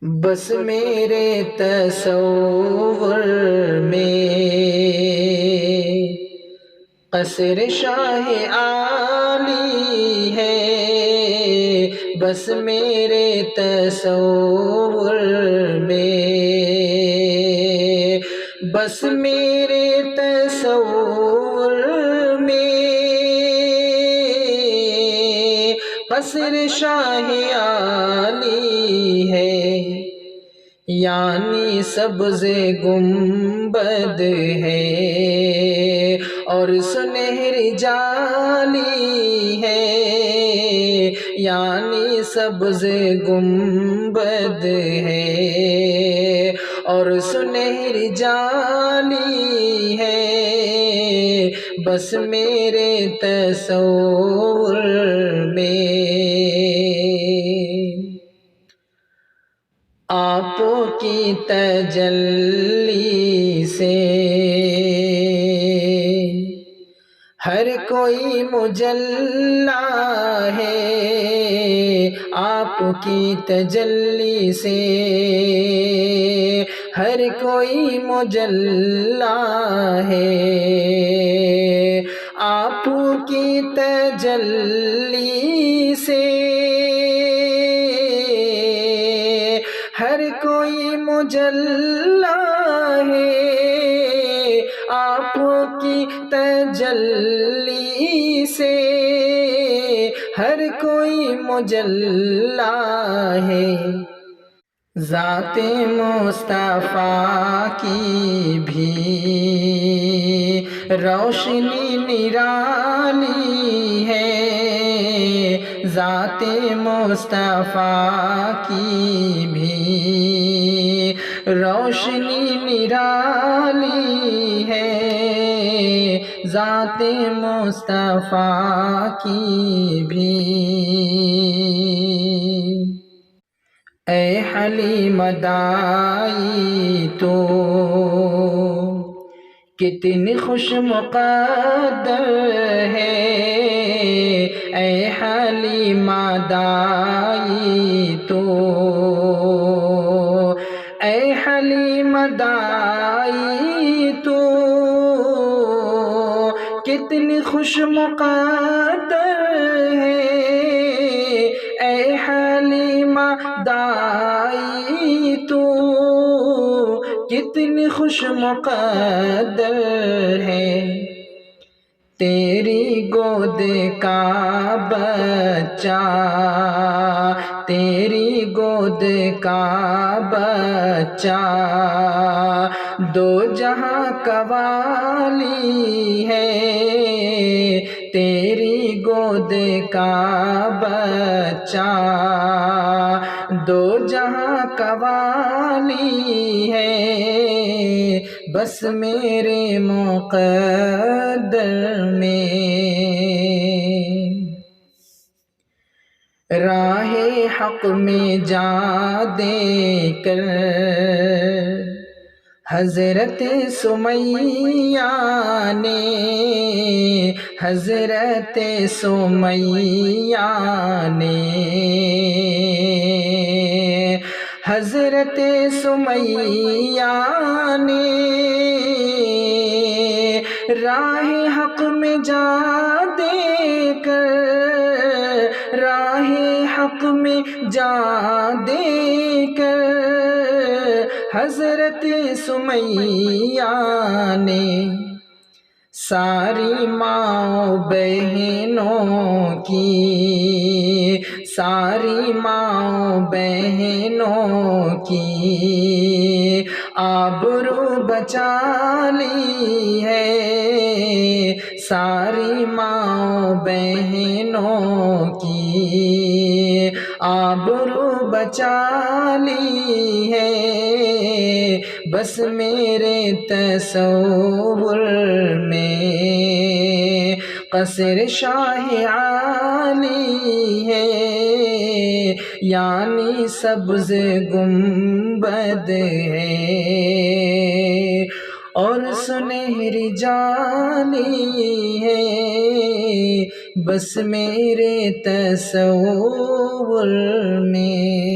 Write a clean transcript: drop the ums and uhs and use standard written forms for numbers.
بس میرے تصور میں قصر شاہ عالی ہے، بس میرے تصور میں، بس میرے تصور میں قصر شاہ عالی ہے، یعنی سبز گنبد ہے اور سنہری جالی ہے، یعنی سبز گنبد ہے اور سنہری جالی ہے، بس میرے تصور میں آپ کی تجلی سے ہر کوئی مجلا ہے، آپ کی تجلی سے ہر کوئی مجلا ہے، آپ کی تجلی سے ہر کوئی مجلا ہے، آپ کی تجلی سے ہر کوئی مجلا ہے، ذات مصطفیٰ کی بھی روشنی نرالی ہے، ذات مصطفیٰ کی بھی روشنی نرالی ہے، ذات مصطفیٰ کی بھی۔ اے حلیم دائی تو کتنی خوش مقدر ہے، اے حلیم دائی تو، اے حلیم دائی تو کتنی خوش مقدر ہے، اے حلیم دائی تو کتنی خوش مقدر ہے، تیری گود کا بچہ، تیری گود کا بچہ دو جہاں کا والی ہے، تیری گود کا بچہ دو جہاں کا والی ہے، بس میرے مقدر میں راہ حق میں جا دے کر حضرت سمیہ نے، حضرت سمیہ نے، حضرت سمیہ نے راہ حق میں جا دے کر، راہ حق میں جا دے کر حضرت سمیہ نے ساری ماں بہنوں کی، ساری ماں بہنوں کی آبرو بچا لی ہے، ساری ماں بہنوں کی آبرو بچا لی ہے، بس میرے تصور میں قصر شاہ عالی ہے، یعنی سبز گنبد ہے اور سنہری جالی ہے، بس میرے تصور میں